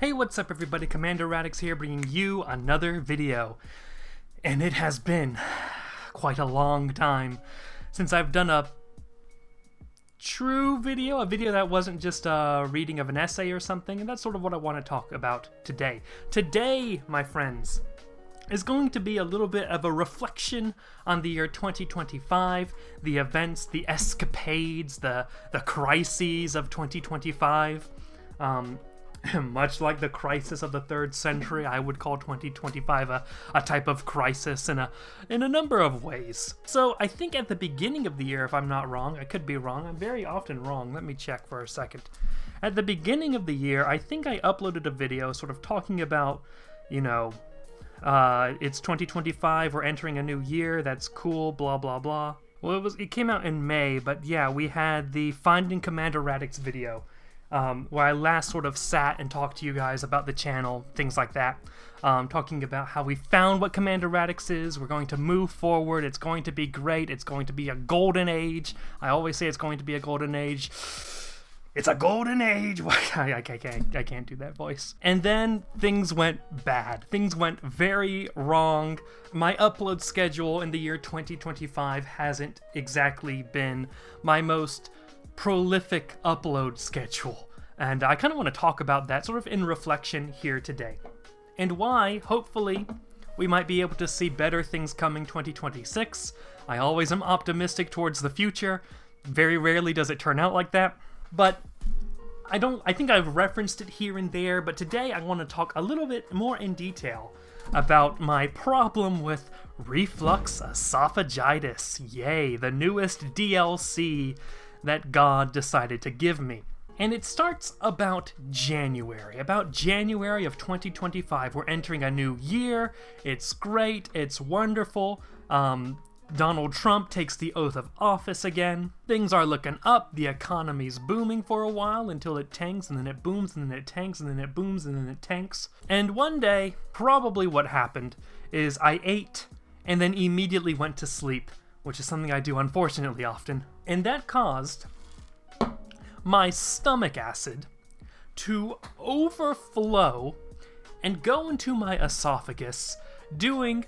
Hey, what's up everybody, cmdrradix here bringing you another video. And it has been quite a long time since I've done a true video, a video that wasn't just a reading of an essay or something, and that's sort of what I want to talk about today. Today, my friends, is going to be a little bit of a reflection on the year 2025, the events, the escapades, the crises of 2025. Much like the crisis of the 3rd century, I would call 2025 a type of crisis in a number of ways. So I think at the beginning of the year, if I'm not wrong, I could be wrong, I'm very often wrong, let me check for a second. At the beginning of the year, I think I uploaded a video sort of talking about, you know, it's 2025, we're entering a new year, that's cool, blah blah blah. Well, it came out in May, but yeah, we had the Finding cmdrradix video, where I last sort of sat and talked to you guys about the channel, things like that. Talking about how we found what cmdrradix is, we're going to move forward, it's going to be great, it's going to be a golden age. I always say it's going to be a golden age. It's a golden age! I can't do that voice. And then things went bad. Things went very wrong. My upload schedule in the year 2025 hasn't exactly been my most prolific upload schedule. And I kind of want to talk about that sort of in reflection here today. And why, hopefully, we might be able to see better things coming 2026. I always am optimistic towards the future. Very rarely does it turn out like that. But I think I've referenced it here and there, but today I want to talk a little bit more in detail about my problem with reflux esophagitis. Yay, the newest DLC that God decided to give me. And it starts about January of 2025. We're entering a new year, it's great, it's wonderful. Donald Trump takes the oath of office again. Things are looking up, the economy's booming for a while until it tanks, and then it booms, and then it tanks, and then it booms, and then it tanks. And one day, probably what happened is I ate and then immediately went to sleep, which is something I do unfortunately often. And that caused my stomach acid to overflow and go into my esophagus, doing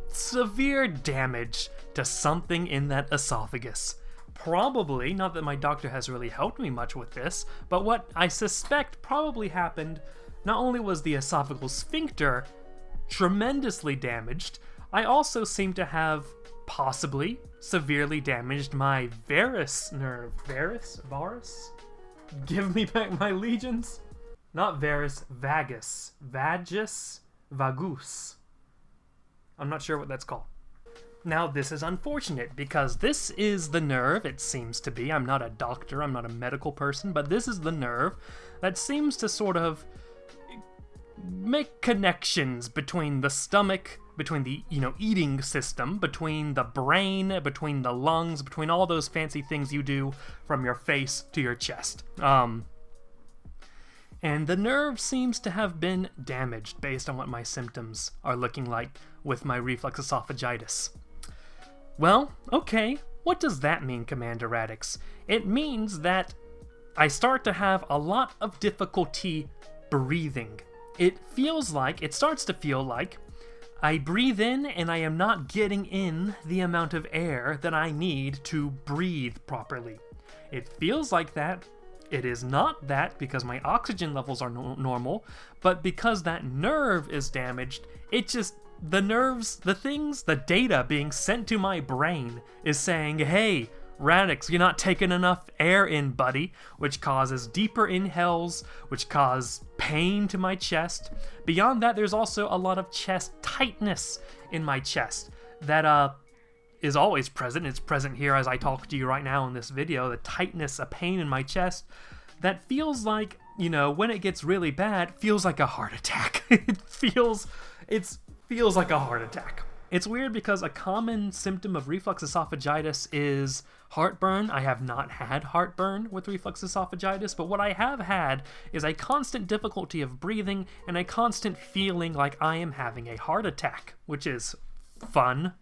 severe damage to something in that esophagus. Probably, not that my doctor has really helped me much with this, but what I suspect probably happened, not only was the esophageal sphincter tremendously damaged, I also seem to have possibly severely damaged my varus nerve. Varus? Give me back my legions? Not varus, vagus. Vagus. I'm not sure what that's called. Now, this is unfortunate because this is the nerve, it seems to be. I'm not a doctor, I'm not a medical person, but this is the nerve that seems to sort of make connections between the stomach, between the, eating system, between the brain, between the lungs, between all those fancy things you do from your face to your chest. And the nerve seems to have been damaged based on what my symptoms are looking like with my reflux esophagitis. Well, okay, what does that mean, cmdrradix? It means that I start to have a lot of difficulty breathing. It starts to feel like I breathe in and I am not getting in the amount of air that I need to breathe properly. It feels like that. It is not that because my oxygen levels are normal, but because that nerve is damaged, the nerves, the data being sent to my brain is saying, hey, Radix, you're not taking enough air in, buddy, which causes deeper inhales, which cause pain to my chest. Beyond that, there's also a lot of chest tightness in my chest that is always present. It's present here as I talk to you right now in this video. The tightness, a pain in my chest that feels like, when it gets really bad, feels like a heart attack. It feels like a heart attack. It's weird because a common symptom of reflux esophagitis is heartburn. I have not had heartburn with reflux esophagitis, but what I have had is a constant difficulty of breathing and a constant feeling like I am having a heart attack, which is fun.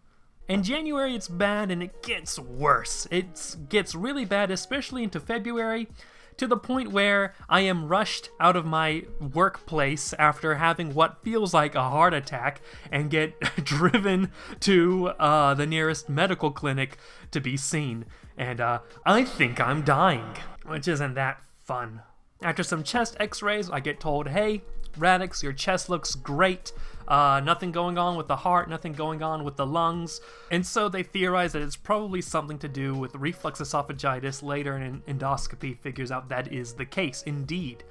In January it's bad and it gets worse. It gets really bad, especially into February. to the point where I am rushed out of my workplace after having what feels like a heart attack and get driven to the nearest medical clinic to be seen. And I think I'm dying, which isn't that fun. After some chest x-rays, I get told, hey, Radix, your chest looks great. Nothing going on with the heart, nothing going on with the lungs. And so they theorize that it's probably something to do with reflux esophagitis. Later, an endoscopy figures out that is the case, indeed.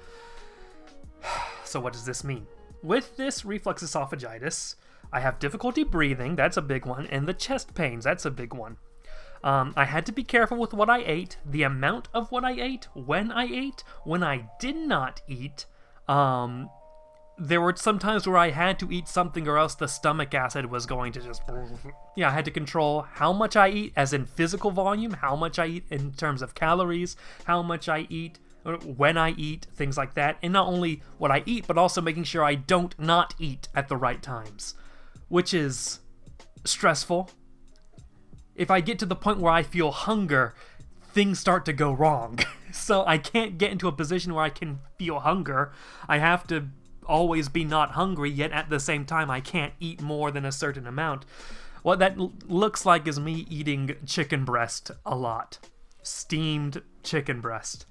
So what does this mean? With this reflux esophagitis, I have difficulty breathing, that's a big one, and the chest pains, that's a big one. I had to be careful with what I ate, the amount of what I ate, when I did not eat. There were some times where I had to eat something or else the stomach acid was going to just... Yeah, I had to control how much I eat, as in physical volume, how much I eat in terms of calories, how much I eat, when I eat, things like that. And not only what I eat, but also making sure I don't not eat at the right times, which is stressful. If I get to the point where I feel hunger, things start to go wrong. So I can't get into a position where I can feel hunger. I have to always be not hungry, yet at the same time I can't eat more than a certain amount. What that looks like is me eating chicken breast a lot. Steamed chicken breast.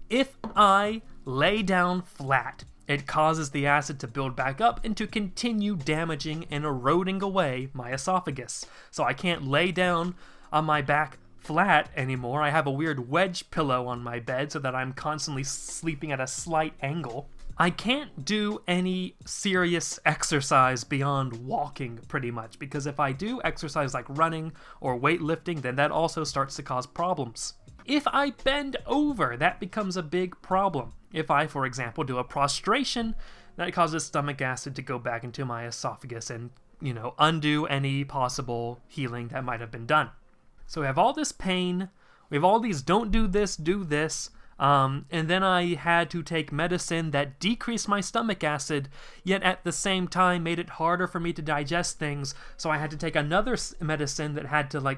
If I lay down flat, it causes the acid to build back up and to continue damaging and eroding away my esophagus. So I can't lay down on my back flat anymore. I have a weird wedge pillow on my bed so that I'm constantly sleeping at a slight angle. I can't do any serious exercise beyond walking, pretty much, because if I do exercise like running or weightlifting, then that also starts to cause problems. If I bend over, that becomes a big problem. If I, for example, do a prostration, that causes stomach acid to go back into my esophagus and, undo any possible healing that might have been done. So we have all this pain, we have all these don't do this, do this, and then I had to take medicine that decreased my stomach acid, yet at the same time made it harder for me to digest things, so I had to take another medicine that had to,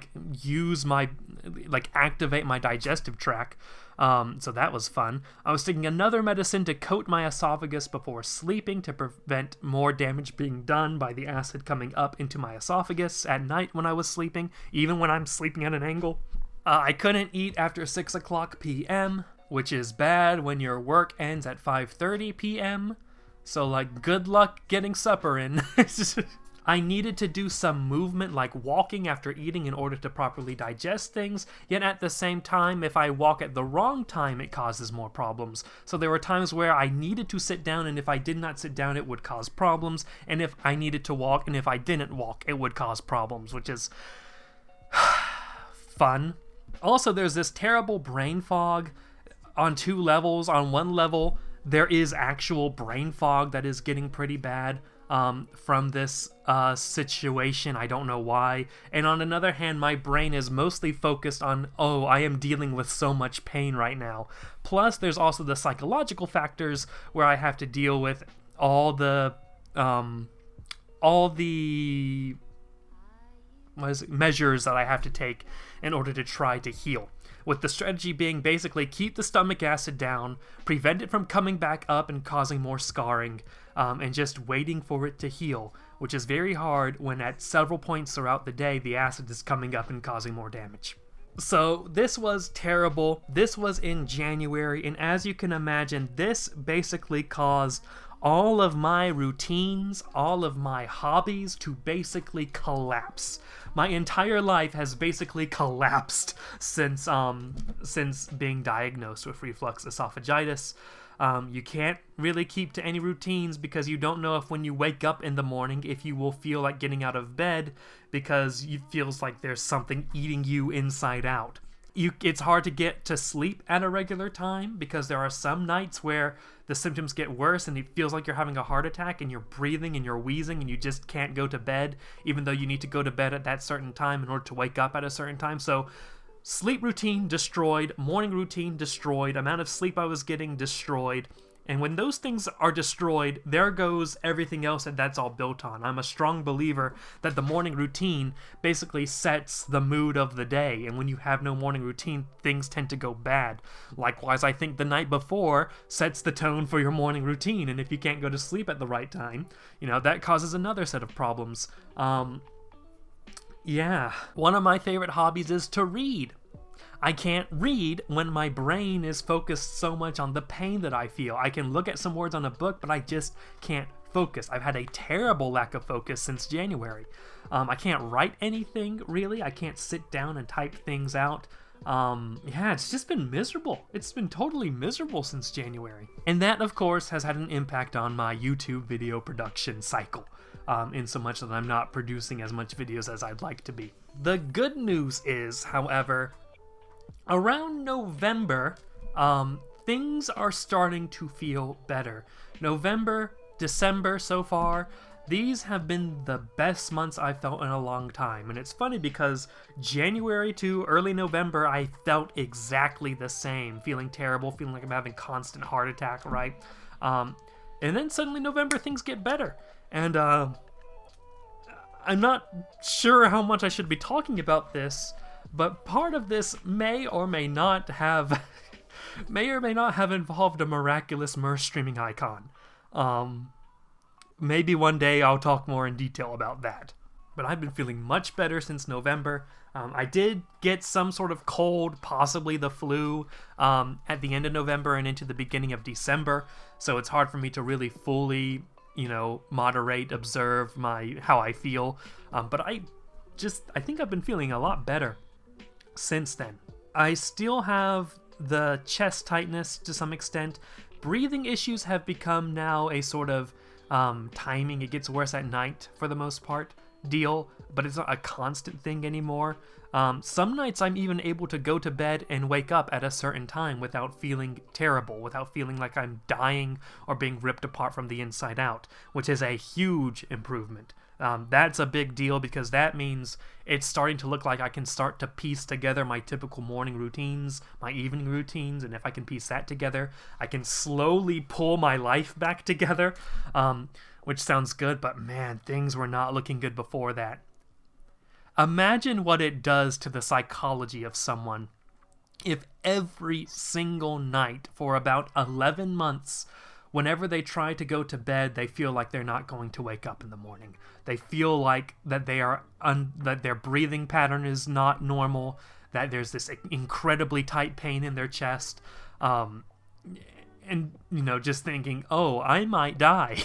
activate my digestive tract, so that was fun. I was taking another medicine to coat my esophagus before sleeping to prevent more damage being done by the acid coming up into my esophagus at night when I was sleeping, even when I'm sleeping at an angle. I couldn't eat after 6 o'clock p.m., which is bad when your work ends at 5:30 p.m. So, good luck getting supper in. I needed to do some movement like walking after eating in order to properly digest things, yet at the same time, if I walk at the wrong time, it causes more problems. So there were times where I needed to sit down, and if I did not sit down, it would cause problems, and if I needed to walk, and if I didn't walk, it would cause problems, which is fun. Also, there's this terrible brain fog on 2 levels. On one level, there is actual brain fog that is getting pretty bad from this situation. I don't know why. And on another hand, my brain is mostly focused on, I am dealing with so much pain right now. Plus, there's also the psychological factors where I have to deal with all the measures that I have to take in order to try to heal. With the strategy being basically keep the stomach acid down, prevent it from coming back up and causing more scarring, and just waiting for it to heal, which is very hard when at several points throughout the day the acid is coming up and causing more damage. So this was terrible. This was in January, and as you can imagine, this basically caused all of my routines, all of my hobbies to basically collapse. My entire life has basically collapsed since being diagnosed with reflux esophagitis. You can't really keep to any routines because you don't know if when you wake up in the morning if you will feel like getting out of bed because it feels like there's something eating you inside out. It's hard to get to sleep at a regular time because there are some nights where the symptoms get worse and it feels like you're having a heart attack and you're breathing and you're wheezing and you just can't go to bed even though you need to go to bed at that certain time in order to wake up at a certain time. So sleep routine destroyed, morning routine destroyed, amount of sleep I was getting destroyed, And when those things are destroyed, there goes everything else that's all built on. I'm a strong believer that the morning routine basically sets the mood of the day. And when you have no morning routine, things tend to go bad. Likewise, I think the night before sets the tone for your morning routine. And if you can't go to sleep at the right time, that causes another set of problems. Yeah. One of my favorite hobbies is to read. I can't read when my brain is focused so much on the pain that I feel. I can look at some words on a book, but I just can't focus. I've had a terrible lack of focus since January. I can't write anything, really. I can't sit down and type things out. Yeah, it's just been miserable. It's been totally miserable since January. And that, of course, has had an impact on my YouTube video production cycle, in so much that I'm not producing as much videos as I'd like to be. The good news is, however, around November, things are starting to feel better. November, December so far, these have been the best months I've felt in a long time. And it's funny because January to early November, I felt exactly the same. Feeling terrible, feeling like I'm having constant heart attack, right? And then suddenly November, things get better. And I'm not sure how much I should be talking about this, but part of this may or may not have involved a miraculous Mer streaming icon. Maybe one day I'll talk more in detail about that. But I've been feeling much better since November. I did get some sort of cold, possibly the flu, at the end of November and into the beginning of December. So it's hard for me to really fully, moderate, observe how I feel. But I think I've been feeling a lot better since then. I still have the chest tightness to some extent. Breathing issues have become now a sort of timing. It gets worse at night for the most part deal, but it's not a constant thing anymore. Some nights I'm even able to go to bed and wake up at a certain time without feeling terrible, without feeling like I'm dying or being ripped apart from the inside out, which is a huge improvement. That's a big deal because that means it's starting to look like I can start to piece together my typical morning routines, my evening routines, and if I can piece that together, I can slowly pull my life back together, which sounds good, but man, things were not looking good before that. Imagine what it does to the psychology of someone if every single night for about 11 months, whenever they try to go to bed, they feel like they're not going to wake up in the morning. They feel like that that their breathing pattern is not normal, that there's this incredibly tight pain in their chest, and just thinking, oh, I might die.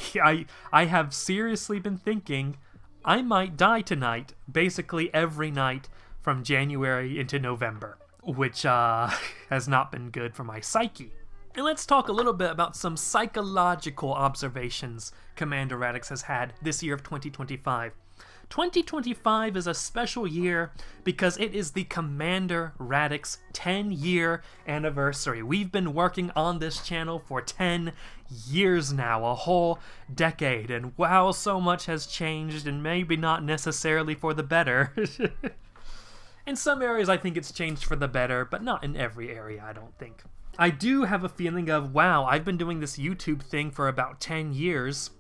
I have seriously been thinking I might die tonight, basically every night from January into November, which has not been good for my psyche. And let's talk a little bit about some psychological observations cmdrradix has had this year of 2025. 2025 is a special year because it is the cmdrradix 10-year anniversary. We've been working on this channel for 10 years now, a whole decade, and wow, so much has changed, and maybe not necessarily for the better. In some areas I think it's changed for the better, but not in every area, I don't think. I do have a feeling of, wow, I've been doing this YouTube thing for about 10 years.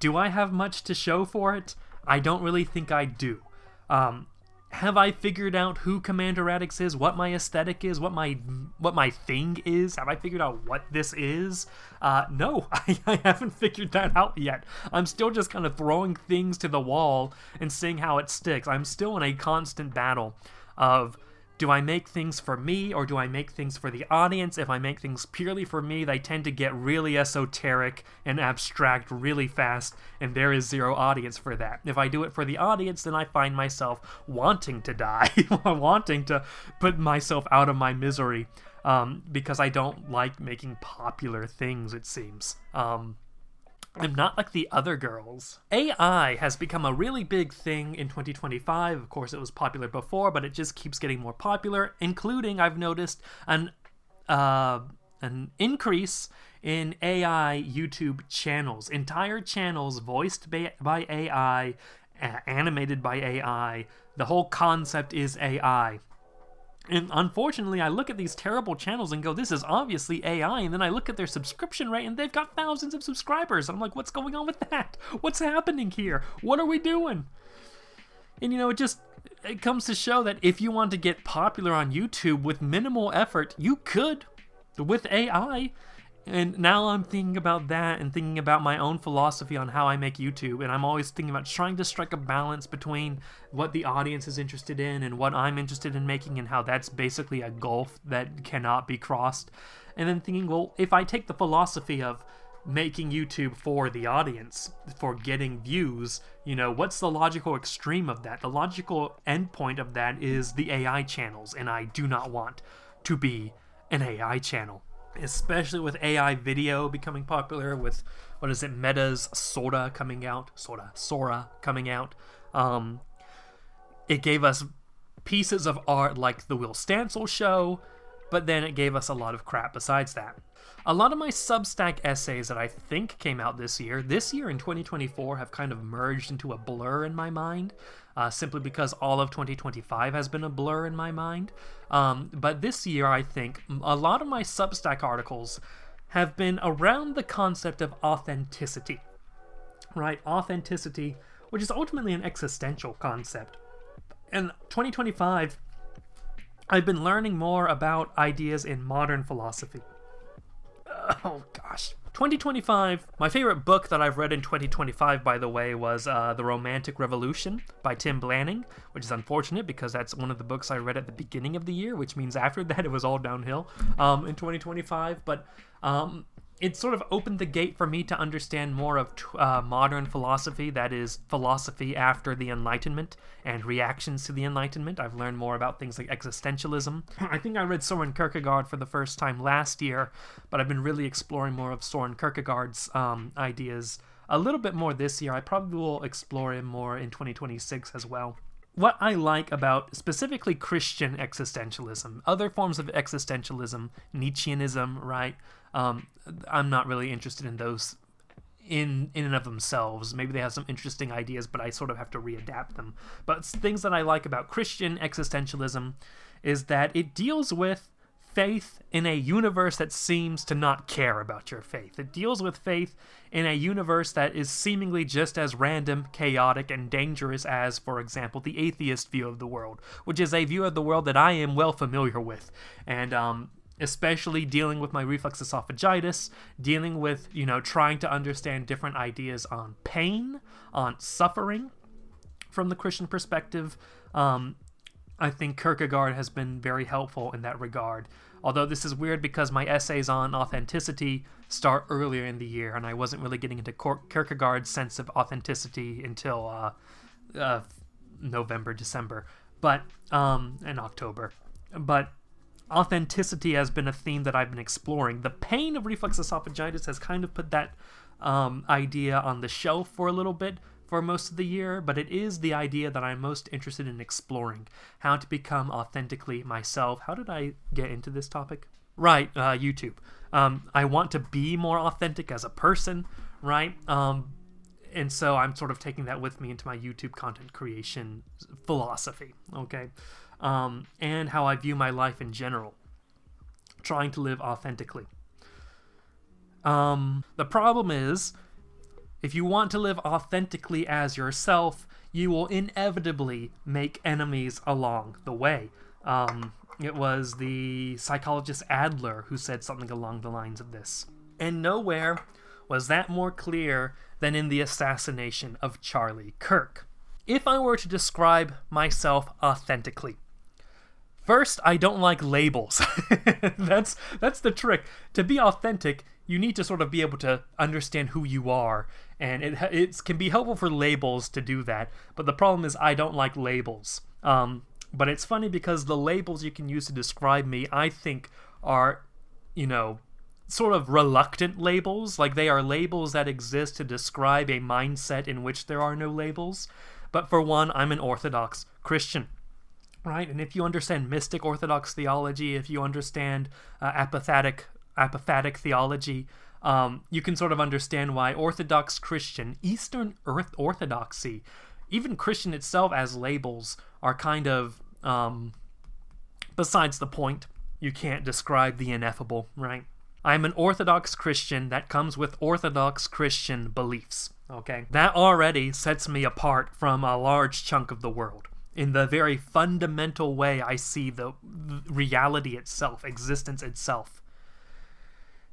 Do I have much to show for it? I don't really think I do. Have I figured out who cmdrradix is, what my aesthetic is, what my thing is? Have I figured out what this is? No, I haven't figured that out yet. I'm still just kind of throwing things to the wall and seeing how it sticks. I'm still in a constant battle of, do I make things for me or do I make things for the audience? If I make things purely for me, they tend to get really esoteric and abstract really fast, and there is zero audience for that. If I do it for the audience, then I find myself wanting to die, wanting to put myself out of my misery, because I don't like making popular things, it seems. I'm not like the other girls. AI has become a really big thing in 2025. Of course, it was popular before, but it just keeps getting more popular, including, I've noticed, an increase in AI YouTube channels. Entire channels voiced by AI, animated by AI. The whole concept is AI. And unfortunately, I look at these terrible channels and go, this is obviously AI. And then I look at their subscription rate and they've got thousands of subscribers. I'm like, what's going on with that? What's happening here? What are we doing? And it comes to show that if you want to get popular on YouTube with minimal effort, you could with AI. And now I'm thinking about that and thinking about my own philosophy on how I make YouTube. And I'm always thinking about trying to strike a balance between what the audience is interested in and what I'm interested in making, and how that's basically a gulf that cannot be crossed. And then thinking, well, if I take the philosophy of making YouTube for the audience, for getting views, what's the logical extreme of that? The logical endpoint of that is the AI channels, and I do not want to be an AI channel. Especially with AI video becoming popular, with Meta's Sora coming out. It gave us pieces of art like the Will Stancil show, but then it gave us a lot of crap besides that. A lot of my Substack essays that I think came out this year in 2024, have kind of merged into a blur in my mind, simply because all of 2025 has been a blur in my mind. But this year, I think, a lot of my Substack articles have been around the concept of authenticity, right? Authenticity, which is ultimately an existential concept. In 2025, I've been learning more about ideas in modern philosophy. Oh gosh. 2025, my favorite book that I've read in 2025, by the way, was The Romantic Revolution by Tim Blanning, which is unfortunate because that's one of the books I read at the beginning of the year, which means after that it was all downhill in 2025. But it sort of opened the gate for me to understand more of modern philosophy, that is, philosophy after the Enlightenment and reactions to the Enlightenment. I've learned more about things like existentialism. I think I read Soren Kierkegaard for the first time last year, but I've been really exploring more of Soren Kierkegaard's ideas a little bit more this year. I probably will explore him more in 2026 as well. What I like about specifically Christian existentialism, other forms of existentialism, Nietzscheanism, right? I'm not really interested in those in and of themselves. Maybe they have some interesting ideas, but I sort of have to readapt them. But things that I like about Christian existentialism is that it deals with faith in a universe that seems to not care about your faith. It deals with faith in a universe that is seemingly just as random, chaotic, and dangerous as, for example, the atheist view of the world, which is a view of the world that I am well familiar with. And especially dealing with my reflux esophagitis, dealing with, trying to understand different ideas on pain, on suffering from the Christian perspective. I think Kierkegaard has been very helpful in that regard. Although this is weird because my essays on authenticity start earlier in the year, and I wasn't really getting into Kierkegaard's sense of authenticity until November, December, and October. But authenticity has been a theme that I've been exploring. The pain of reflux esophagitis has kind of put that idea on the shelf for a little bit for most of the year, but it is the idea that I'm most interested in exploring. How to become authentically myself. How did I get into this topic? Right, YouTube. I want to be more authentic as a person, right? And so I'm sort of taking that with me into my YouTube content creation philosophy, okay? And how I view my life in general, trying to live authentically. The problem is, if you want to live authentically as yourself, you will inevitably make enemies along the way. It was the psychologist Adler who said something along the lines of this. And nowhere was that more clear than in the assassination of Charlie Kirk. If I were to describe myself authentically, first, I don't like labels. That's the trick. To be authentic, you need to sort of be able to understand who you are, and it can be helpful for labels to do that, but the problem is I don't like labels. But it's funny because the labels you can use to describe me, I think, are, sort of reluctant labels. Like, they are labels that exist to describe a mindset in which there are no labels. But for one, I'm an Orthodox Christian. Right? And if you understand mystic Orthodox theology, if you understand apophatic theology, you can sort of understand why Orthodox Christian, Eastern Orthodoxy, even Christian itself as labels are kind of Besides the point, you can't describe the ineffable, right? I'm an Orthodox Christian that comes with Orthodox Christian beliefs, okay? That already sets me apart from a large chunk of the world. In the very fundamental way I see the reality itself, existence itself.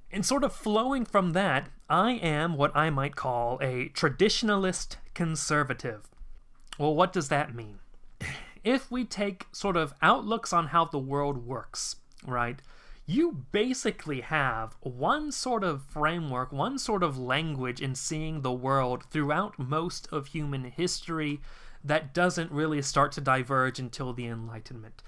And sort of flowing from that, I am what I might call a traditionalist conservative. Well, what does that mean? If we take sort of outlooks on how the world works, right? You basically have one sort of framework, one sort of language in seeing the world throughout most of human history that doesn't really start to diverge until the Enlightenment.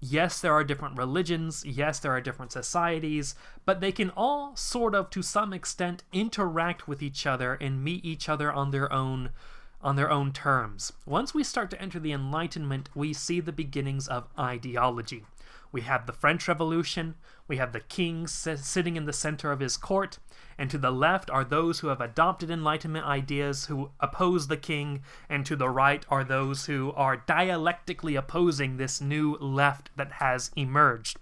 Yes, there are different religions, yes, there are different societies, but they can all sort of, to some extent, interact with each other and meet each other on their own terms. Once we start to enter the Enlightenment, we see the beginnings of ideology. We have the French Revolution, we have the king sitting in the center of his court, and to the left are those who have adopted Enlightenment ideas who oppose the king, and to the right are those who are dialectically opposing this new left that has emerged.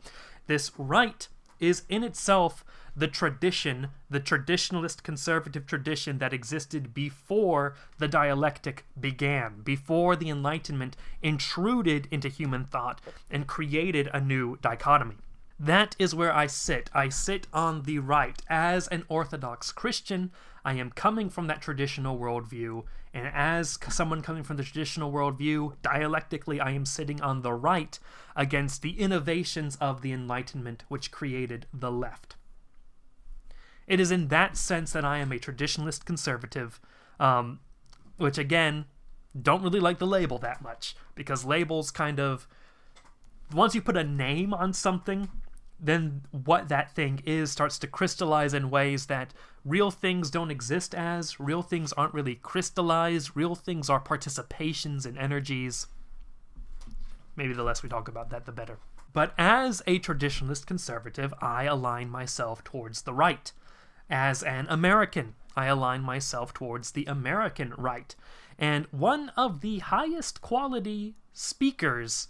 This right is in itself the tradition, the traditionalist conservative tradition that existed before the dialectic began, before the Enlightenment intruded into human thought and created a new dichotomy. That is where I sit. I sit on the right. As an Orthodox Christian, I am coming from that traditional worldview, and as someone coming from the traditional worldview, dialectically I am sitting on the right against the innovations of the Enlightenment which created the left. It is in that sense that I am a traditionalist conservative, which again, don't really like the label that much, because labels kind of, once you put a name on something, then what that thing is starts to crystallize in ways that real things don't exist as, real things aren't really crystallized, real things are participations in energies. Maybe the less we talk about that, the better. But as a traditionalist conservative, I align myself towards the right. As an American, I align myself towards the American right. And one of the highest quality speakers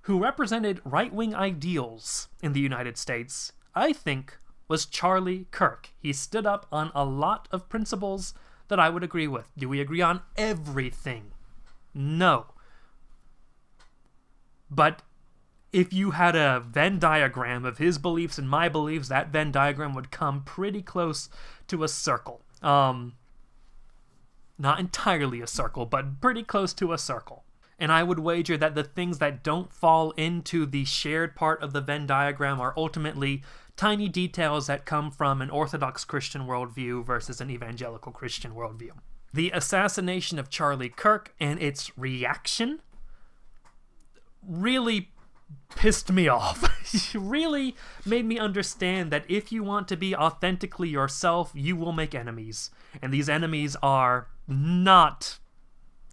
who represented right-wing ideals in the United States, I think, was Charlie Kirk. He stood up on a lot of principles that I would agree with. Do we agree on everything? No. But if you had a Venn diagram of his beliefs and my beliefs, that Venn diagram would come pretty close to a circle. Not entirely a circle, but pretty close to a circle. And I would wager that the things that don't fall into the shared part of the Venn diagram are ultimately tiny details that come from an Orthodox Christian worldview versus an evangelical Christian worldview. The assassination of Charlie Kirk and its reaction really pissed me off. It really made me understand that if you want to be authentically yourself, you will make enemies. And these enemies are not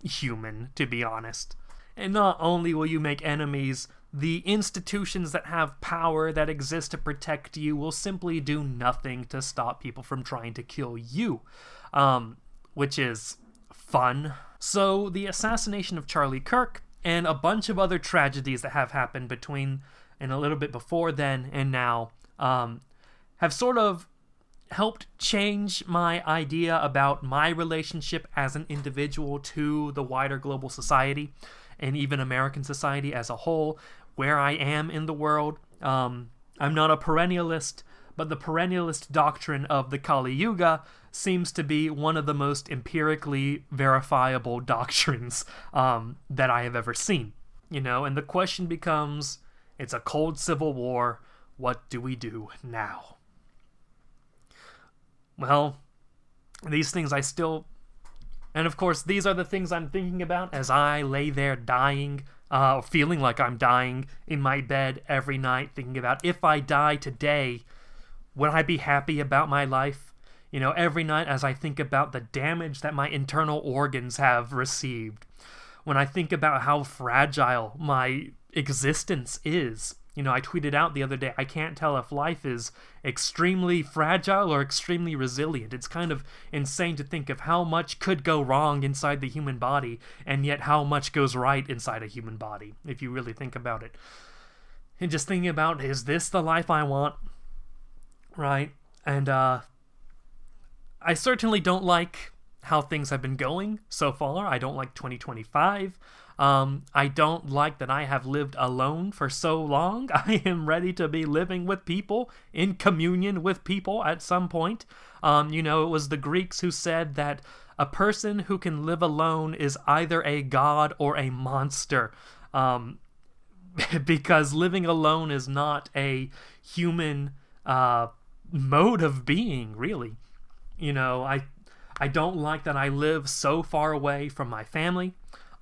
human, to be honest. And not only will you make enemies, the institutions that have power that exist to protect you will simply do nothing to stop people from trying to kill you, which is fun. So the assassination of Charlie Kirk and a bunch of other tragedies that have happened between and a little bit before then and now have sort of helped change my idea about my relationship as an individual to the wider global society and even American society as a whole, where I am in the world. I'm not a perennialist, but the perennialist doctrine of the Kali Yuga seems to be one of the most empirically verifiable doctrines that I have ever seen. You know, and the question becomes, it's a cold civil war, what do we do now? Well, these things I still... And of course, these are the things I'm thinking about as I lay there dying, feeling like I'm dying in my bed every night, thinking about if I die today, would I be happy about my life? You know, every night as I think about the damage that my internal organs have received, when I think about how fragile my existence is. You know, I tweeted out the other day, I can't tell if life is extremely fragile or extremely resilient. It's kind of insane to think of how much could go wrong inside the human body, and yet how much goes right inside a human body, if you really think about it. and just thinking about, is this the life I want? Right? And I certainly don't like how things have been going so far. I don't like 2025. I don't like that I have lived alone for so long. I am ready to be living with people, in communion with people at some point. It was the Greeks who said that a person who can live alone is either a god or a monster. Because living alone is not a human mode of being, really. I don't like that I live so far away from my family.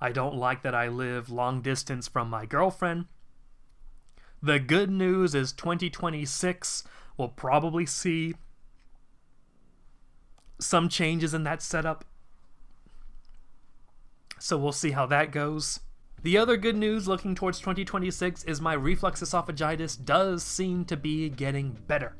I don't like that I live long distance from my girlfriend. The good news is 2026 will probably see some changes in that setup. So we'll see how that goes. The other good news looking towards 2026 is my reflux esophagitis does seem to be getting better.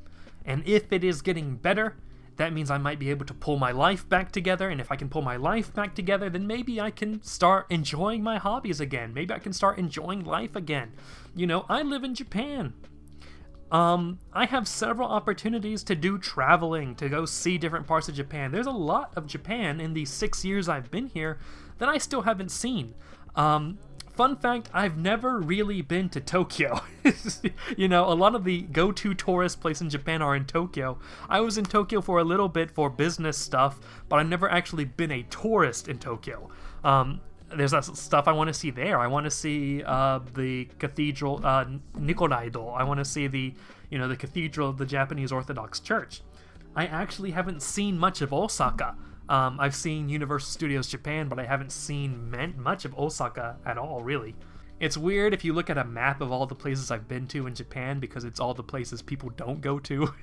And if it is getting better, that means I might be able to pull my life back together, and if I can pull my life back together, then maybe I can start enjoying my hobbies again. Maybe I can start enjoying life again. I live in Japan. I have several opportunities to do traveling, to go see different parts of Japan. There's a lot of Japan in the 6 years I've been here that I still haven't seen. Fun fact, I've never really been to Tokyo. A lot of the go-to tourist places in Japan are in Tokyo. I was in Tokyo for a little bit for business stuff, but I've never actually been a tourist in Tokyo. There's stuff I want to see there. I want to see the cathedral, Nikoraido. I want to see the cathedral of the Japanese Orthodox Church. I actually haven't seen much of Osaka. I've seen Universal Studios Japan, but I haven't seen much of Osaka at all, really. It's weird if you look at a map of all the places I've been to in Japan, because it's all the places people don't go to,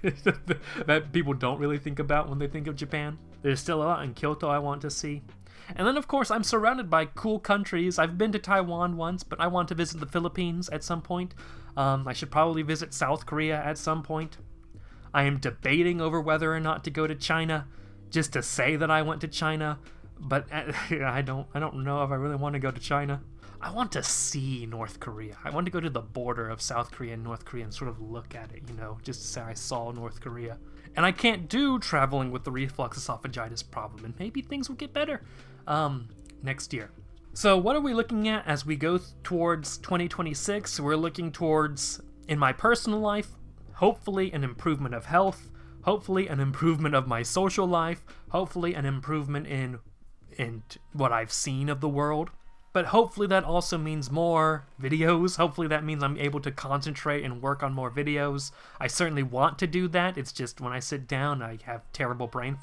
that people don't really think about when they think of Japan. There's still a lot in Kyoto I want to see. And then, of course, I'm surrounded by cool countries. I've been to Taiwan once, but I want to visit the Philippines at some point. I should probably visit South Korea at some point. I am debating over whether or not to go to China, just to say that I went to China, but I don't know if I really want to go to China. I want to see North Korea. I want to go to the border of South Korea and North Korea and sort of look at it, just to say I saw North Korea. And I can't do traveling with the reflux esophagitis problem, and maybe things will get better next year. So what are we looking at as we go towards 2026? We're looking towards, in my personal life, hopefully an improvement of health, hopefully an improvement of my social life, hopefully an improvement in what I've seen of the world. But hopefully that also means more videos. Hopefully that means I'm able to concentrate and work on more videos. I certainly want to do that. It's just when I sit down, I have terrible brain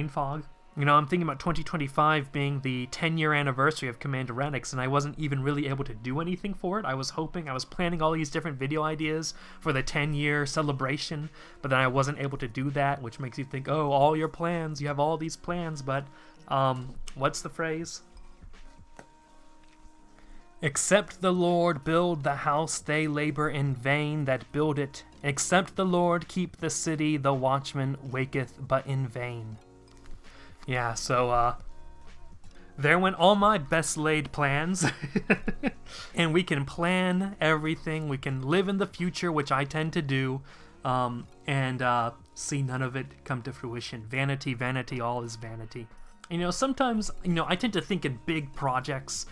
fog. I'm thinking about 2025 being the 10-year anniversary of cmdrradix, and I wasn't even really able to do anything for it. I was planning all these different video ideas for the 10-year celebration, but then I wasn't able to do that, which makes you think, oh, all your plans, you have all these plans, but what's the phrase? Except the Lord build the house, they labor in vain that build it. Except the Lord keep the city, the watchman waketh but in vain. Yeah, so, there went all my best laid plans. And we can plan everything, we can live in the future, which I tend to do, and see none of it come to fruition. Vanity, vanity, all is vanity. Sometimes, I tend to think in big projects,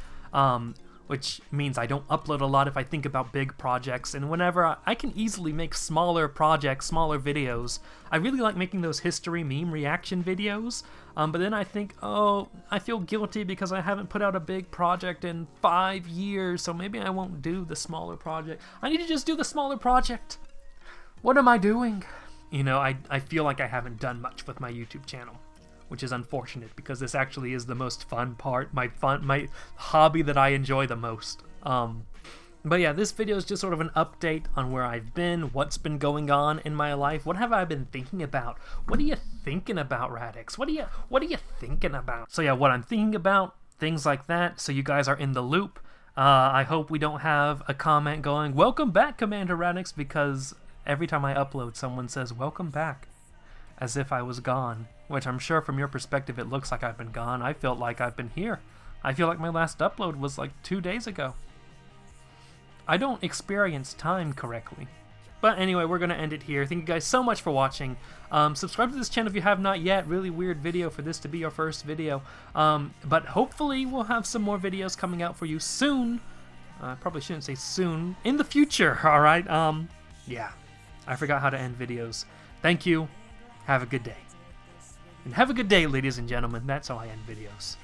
which means I don't upload a lot if I think about big projects, and whenever I can easily make smaller projects, smaller videos. I really like making those history meme reaction videos, but then I think, oh, I feel guilty because I haven't put out a big project in 5 years, so maybe I won't do the smaller project. I need to just do the smaller project. What am I doing? I feel like I haven't done much with my YouTube channel, which is unfortunate because this actually is the most fun part, my hobby that I enjoy the most. But yeah, this video is just sort of an update on where I've been, what's been going on in my life, what have I been thinking about? What are you thinking about, Radix? What are you thinking about? So yeah, what I'm thinking about, things like that, so you guys are in the loop. I hope we don't have a comment going, welcome back, cmdrradix, because every time I upload, someone says, welcome back, as if I was gone. Which I'm sure from your perspective it looks like I've been gone. I felt like I've been here. I feel like my last upload was like 2 days ago. I don't experience time correctly. But anyway, we're going to end it here. Thank you guys so much for watching. Subscribe to this channel if you have not yet. Really weird video for this to be your first video. But hopefully we'll have some more videos coming out for you soon. I probably shouldn't say soon. In the future, alright? Yeah. I forgot how to end videos. Thank you. Have a good day. And have a good day, ladies and gentlemen. That's how I end videos.